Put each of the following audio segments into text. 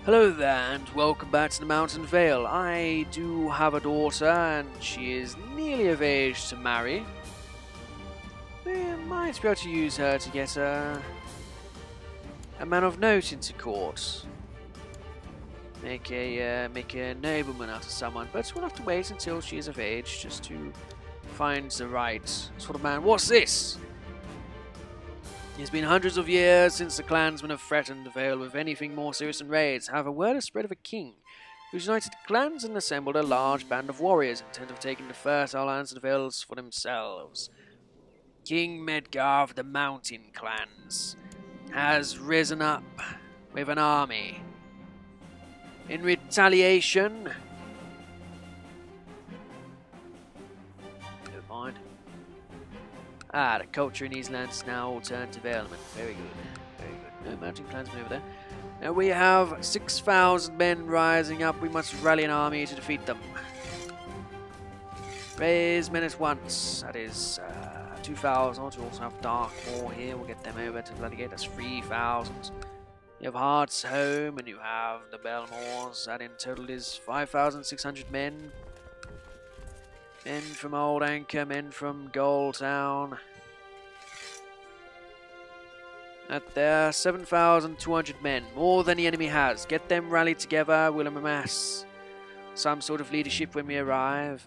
Hello there, and welcome back to the Mountain Vale. I do have a daughter, and she is nearly of age to marry. We might be able to use her to get a man of note into court. Make a nobleman out of someone, but we'll have to wait until she is of age just to find the right sort of man. What's this? It's been hundreds of years since the clansmen have threatened the Vale with anything more serious than raids. However, word has spread of a king who's united the clans and assembled a large band of warriors intent of taking the fertile lands of the Vales for themselves. King Medgar of the Mountain Clans has risen up with an army. In retaliation... Never mind. The culture in these lands now all turned to development. Very good. Very good. No mountain clansmen over there. Now we have 6,000 men rising up. We must rally an army to defeat them. Raise men at once. That is 2,000. We also have Dark War here. We'll get them over to Bloodygate. That's 3,000. You have Hearts Home and you have the Belmores. That in total is 5,600 men. Men from Old Anchor, men from Goldtown. At there, 7,200 men, more than the enemy has. Get them rallied together, we'll amass some sort of leadership when we arrive.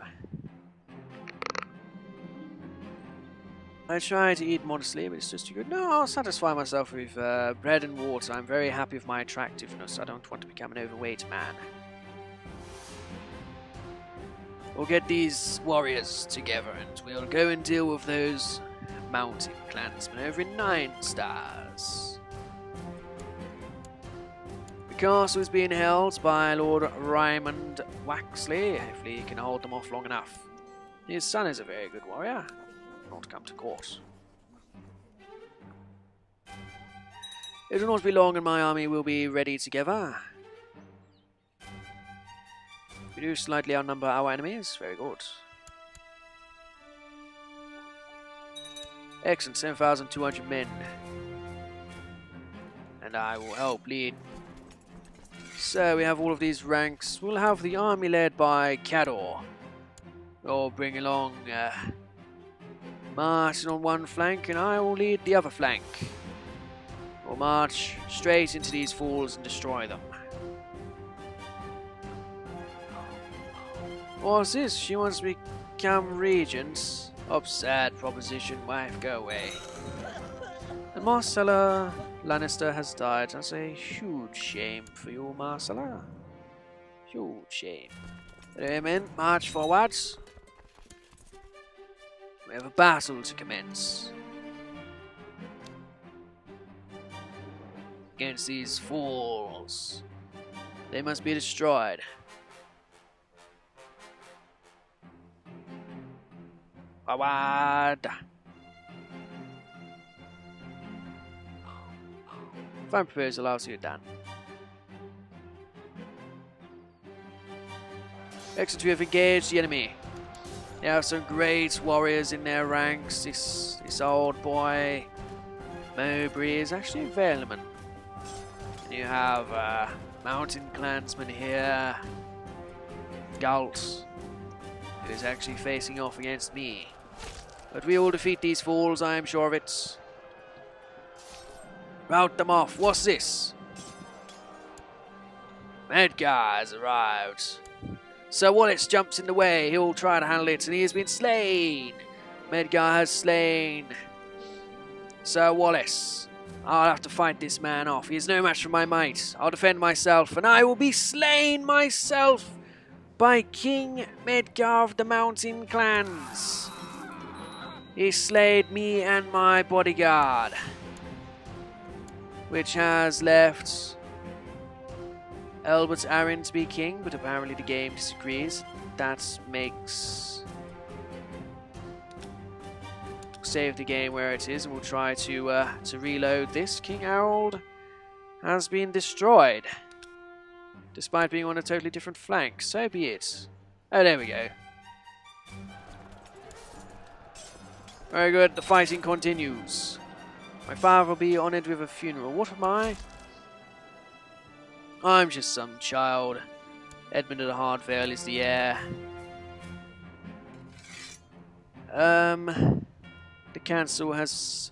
I try to eat modestly, but it's just too good. No, I'll satisfy myself with bread and water. I'm very happy with my attractiveness. I don't want to become an overweight man. We'll get these warriors together and we'll go and deal with those mountain clansmen over in 9 stars. The castle is being held by Lord Raymond Waxley. Hopefully he can hold them off long enough. His son is a very good warrior. Not come to court. It will not be long and my army will be ready together. We do slightly outnumber our enemies. Very good. Excellent. 7,200 men. And I will help lead. So we have all of these ranks. We'll have the army led by Cador. We'll bring along Martin on one flank and I will lead the other flank. We'll march straight into these fools and destroy them. What's this? She wants to become regent. Absurd proposition, wife, go away. And Marcella Lannister has died. That's a huge shame for you, Marcella. Huge shame. Anyway, men, march forwards. We have a battle to commence. Against these fools. They must be destroyed. Forward. Fine proposal, I'll see you done. Excellent, we have engaged the enemy. They have some great warriors in their ranks. This old boy, Mowbray, is actually a Valeman. And you have mountain clansman here, Galt, who is actually facing off against me. But we will defeat these fools, I am sure of it. Rout them off. What's this? Medgar has arrived. Sir Wallace jumps in the way. He'll try to handle it, and he has been slain. Medgar has slain Sir Wallace. I'll have to fight this man off. He is no match for my might. I'll defend myself, and I will be slain myself by King Medgar of the Mountain Clans. He slayed me and my bodyguard, which has left Albert Arryn to be king, but apparently the game disagrees. That makes save the game where it is, and we'll try to reload this. King Harold has been destroyed, despite being on a totally different flank. So be it. Oh, there we go. Very good, the fighting continues. My father will be honoured with a funeral. What am I? I'm just some child. Edmund of the Hardvale is the heir. The council has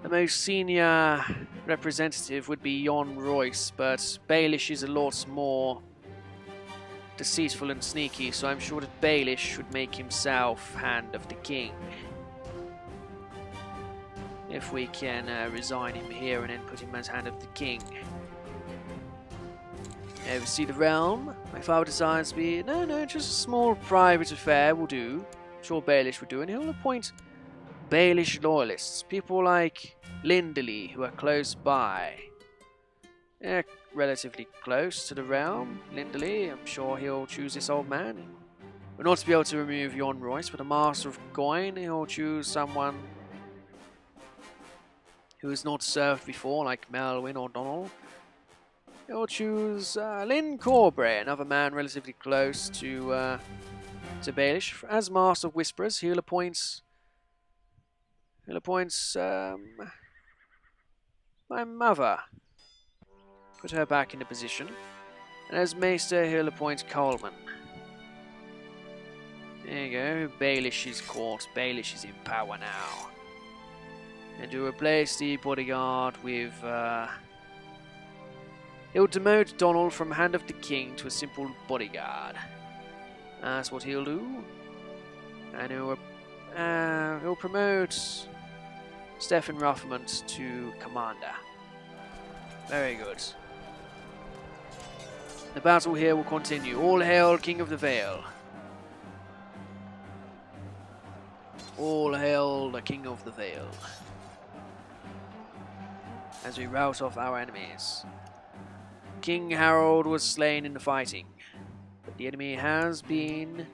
the most senior representative would be Jon Royce, but Baelish is a lot more deceitful and sneaky, so I'm sure that Baelish should make himself Hand of the King. If we can resign him here and then put him as Hand of the King. Oversee the realm. My father desires to be... No, just a small private affair will do. I'm sure Baelish would do, and he'll appoint Baelish loyalists, people like Linderley, who are close by. They're relatively close to the realm. Linderley, I'm sure he'll choose this old man. We're not to be able to remove Jon Royce, but a master of coin, he'll choose someone who has not served before, like Melwyn or Donald. He'll choose Lynn Corbray, another man relatively close to Baelish. As Master of Whisperers, he'll appoint my mother. Put her back into position. And as Maester, he'll appoint Coleman. There you go. Baelish is court. Baelish is in power now. And to replace the bodyguard with... he'll demote Donald from Hand of the King to a simple bodyguard. That's what he'll do. And he'll promote Stefan Ruffmont to commander. Very good. The battle here will continue. All hail King of the Vale. All hail the King of the Vale. As we rout off our enemies. King Harold was slain in the fighting, but the enemy has been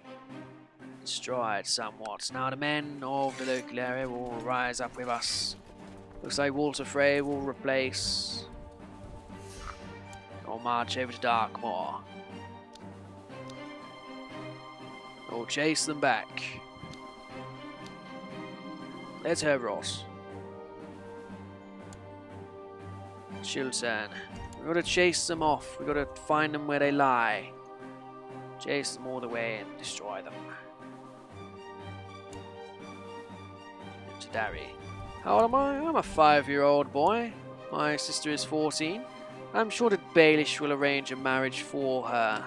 destroyed somewhat. Now the men of the local area will rise up with us. Looks like Walter Frey will replace or march over to Darkmoor. We'll chase them back. Let's have Ross. Chiltern. We've got to chase them off. We've got to find them where they lie. Chase them all the way and destroy them. To Darry. How old am I? I'm a 5-year-old boy. My sister is 14. I'm sure that Baelish will arrange a marriage for her.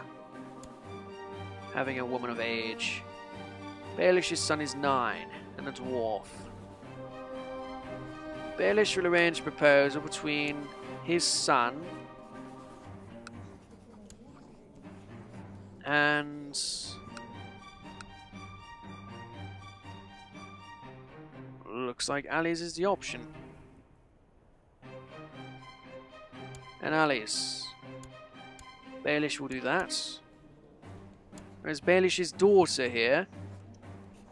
Having a woman of age. Baelish's son is 9 and a dwarf. Baelish will arrange a proposal between his son and looks like Ali's is the option. And Ali's. Baelish will do that. Whereas Baelish's daughter here,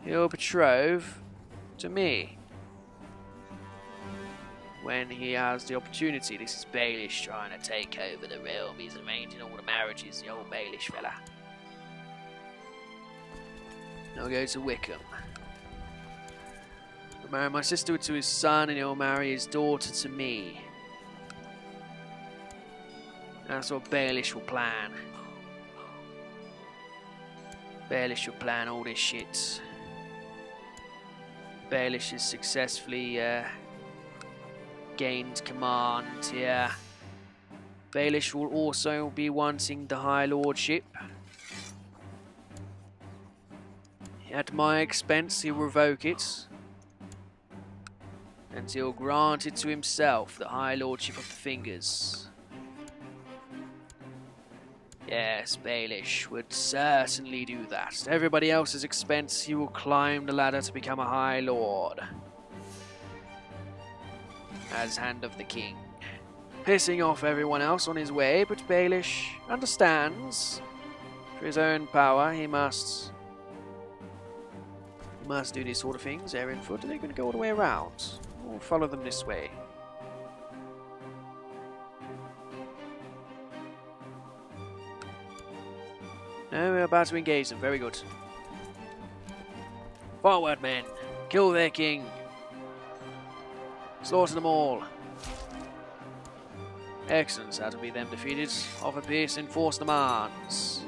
he'll betroth to me. When he has the opportunity. This is Baelish trying to take over the realm. He's arranging all the marriages, the old Baelish fella. I'll go to Wickham. I'll marry my sister to his son, and he'll marry his daughter to me. That's what Baelish will plan. Baelish will plan all this shit. Baelish has successfully gained command here. Baelish will also be wanting the High Lordship. At my expense, he'll revoke it. And he'll grant it to himself, the High Lordship of the Fingers. Yes, Baelish would certainly do that. At everybody else's expense, he will climb the ladder to become a High Lord. As Hand of the King. Pissing off everyone else on his way, but Baelish understands. For his own power, he must do these sort of things. Arryn foot, are they going to go all the way around? We'll follow them this way. No, we're about to engage them. Very good. Forward, men. Kill their king. Slaughter them all. Excellent, so that'll be them defeated. Offer peace, enforce demands.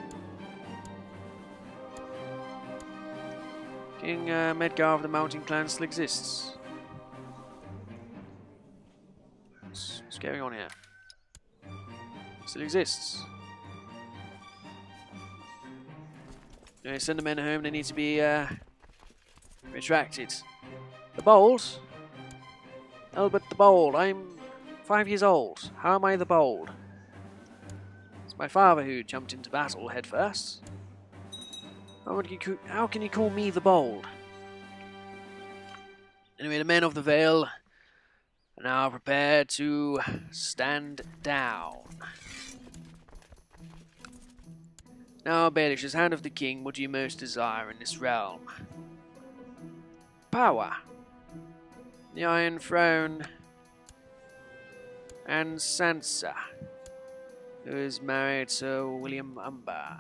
King Medgar of the Mountain Clan still exists. What's going on here? Still exists. They send the men home, they need to be retracted. The Bold? Albert the Bold, I'm 5 years old. How am I the Bold? It's my father who jumped into battle head first. How can you call me the Bold? Anyway, the men of the Vale are now prepared to stand down. Now, Baelish, as Hand of the King, what do you most desire in this realm? Power. The Iron Throne. And Sansa, who is married to William Umber.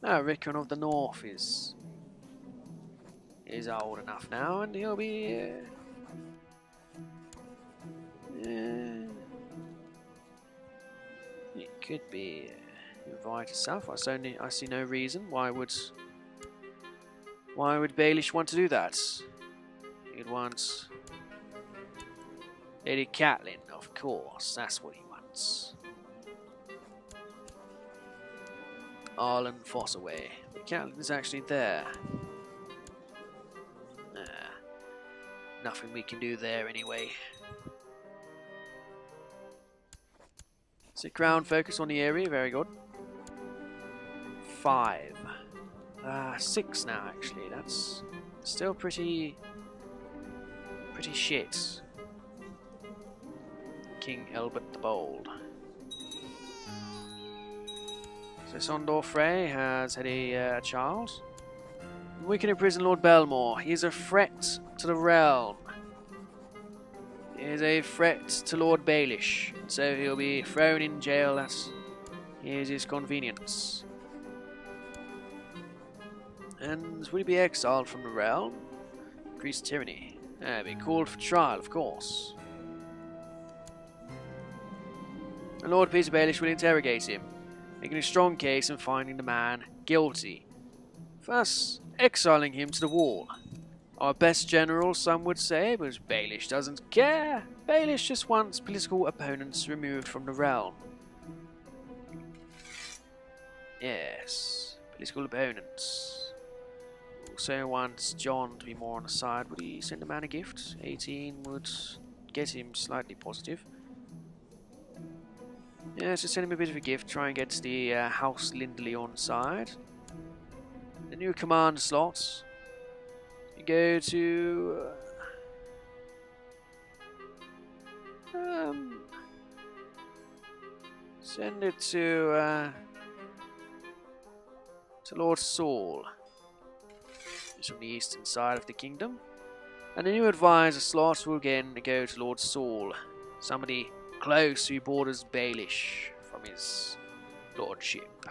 Now, Rickon of the North is old enough now, and he'll be it could be invited south. I see no reason why would Baelish want to do that. He'd want Lady Catelyn, of course. That's what he wants. Arryn Fossaway. But Catelyn is actually there. Nothing we can do there anyway. So crown focus on the area, very good. 5. 6 now actually, that's still pretty shit. King Albert the Bold. So Sondor Frey has had a child. We can imprison Lord Belmore. He is a threat to the realm. He is a threat to Lord Baelish, so he'll be thrown in jail at his convenience. And will he be exiled from the realm? Increased tyranny. Be called for trial, of course. And Lord Peter Baelish will interrogate him, making a strong case and finding the man guilty, thus exiling him to the wall. Our best general, some would say, but Baelish doesn't care. Baelish just wants political opponents removed from the realm. Yes, political opponents. Also wants John to be more on the side. Would he send a man a gift? 18 would get him slightly positive. Yeah, so send him a bit of a gift. Try and get the House Lindley on side. The new command slots. You go to send it to Lord Saul. He's from the eastern side of the kingdom. And the new advisor slot will again go to Lord Saul. Somebody close who borders Baelish from his lordship.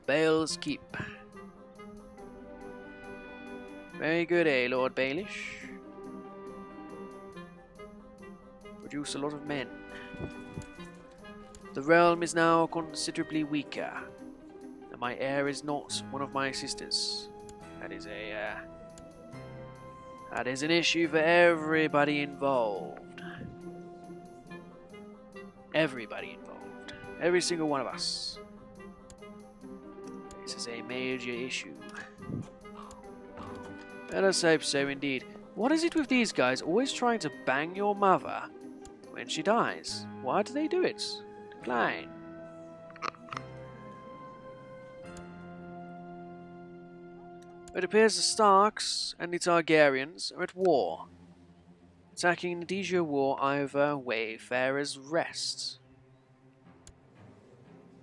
Bale's Keep. Very good, Lord Baelish? Produce a lot of men. The realm is now considerably weaker, and my heir is not one of my sisters. That is an issue for everybody involved. Everybody involved. Every single one of us. This is a major issue. Let us hope so indeed. What is it with these guys always trying to bang your mother when she dies? Why do they do it? Decline. It appears the Starks and the Targaryens are at war, attacking the Deja War over Wayfarer's Rest.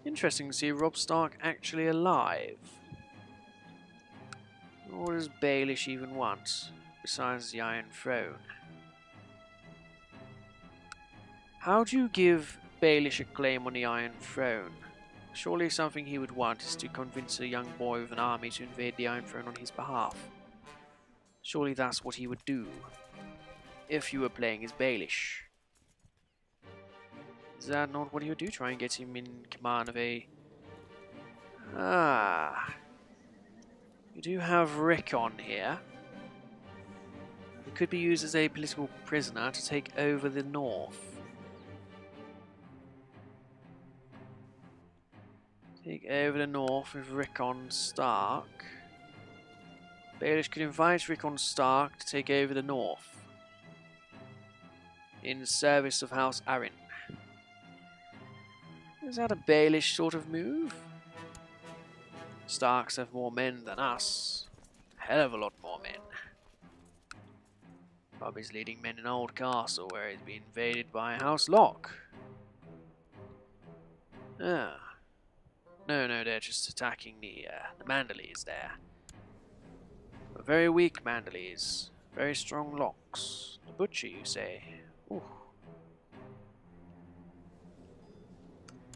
Interesting to see Robb Stark actually alive. What does Baelish even want, besides the Iron Throne? How do you give Baelish a claim on the Iron Throne? Surely something he would want is to convince a young boy with an army to invade the Iron Throne on his behalf. Surely that's what he would do. if you were playing as Baelish. Is that not what you would do? Try and get him in command of a... Ah. You do have Rickon here. He could be used as a political prisoner to take over the north. Take over the north with Rickon Stark. Baelish could invite Rickon Stark to take over the north in service of House Arryn. Is that a Baelish sort of move? Starks have more men than us. Hell of a lot more men. Bobby's leading men in Old Castle where he's been invaded by House Locke. Ah. No, they're just attacking the Mandalese there. But very weak Mandalese. Very strong Locks. The Butcher, you say? Ooh.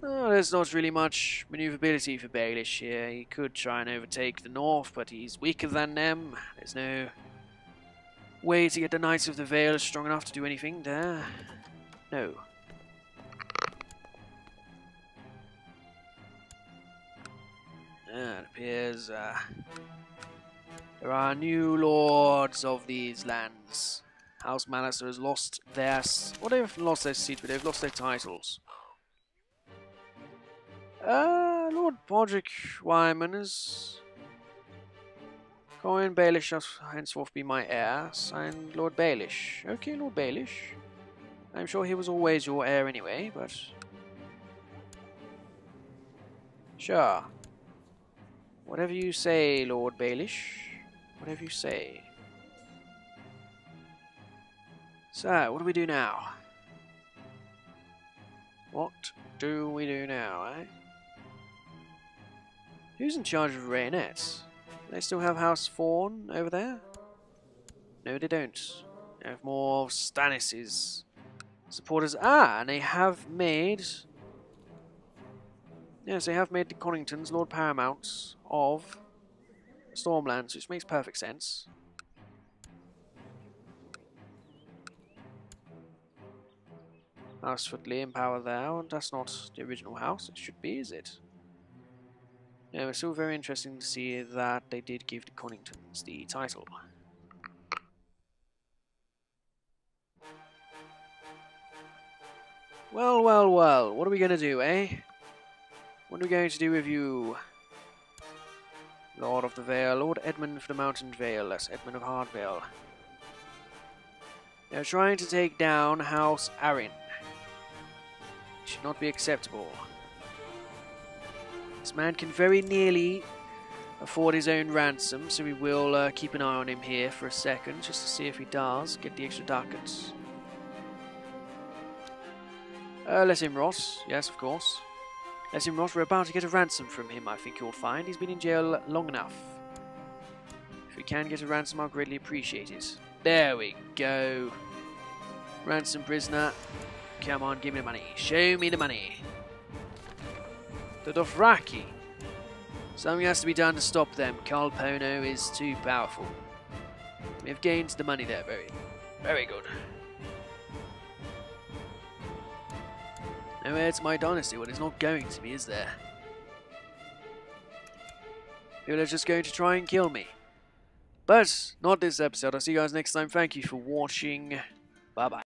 Oh, there's not really much maneuverability for Baelish here. He could try and overtake the north, but he's weaker than them. There's no way to get the Knights of the Vale strong enough to do anything there. No. It appears there are new lords of these lands. House Mallister has lost their... Well, they've lost their seats, but they've lost their titles. Lord Podrick Wyman is... Coin Baelish shall henceforth be my heir. Signed Lord Baelish. Okay, Lord Baelish. I'm sure he was always your heir anyway, but... Sure. Whatever you say, Lord Baelish. Whatever you say. So, what do we do now? What do we do now, eh? Who's in charge of Rayonets? Do they still have House Fawn over there? No, they don't. They have more of Stannis' supporters. Ah, and they have made... Yes, they have made the Conningtons Lord Paramounts of Stormlands, which makes perfect sense. House Footley in power there, and that's not the original house. It should be, is it? Yeah, it's still very interesting to see that they did give the Conningtons the title. Well, well, well, what are we going to do, eh? What are we going to do with you? Lord of the Vale, Lord Edmund of the Mountain Vale, that's Edmund of Hardvale. They're trying to take down House Arryn. It should not be acceptable. This man can very nearly afford his own ransom, so we will keep an eye on him here for a second, just to see if he does get the extra ducats. Let him rot, yes, of course. Let him rot, we're about to get a ransom from him, I think you'll find. He's been in jail long enough. If we can get a ransom, I'll greatly appreciate it. There we go. Ransom prisoner. Come on, give me the money. Show me the money. The Dothraki. Something has to be done to stop them. Carl Pono is too powerful. We have gained the money there. Very, very good. No heir to my dynasty. Well, it's not going to be, is there? People are just going to try and kill me. But not this episode. I'll see you guys next time. Thank you for watching. Bye-bye.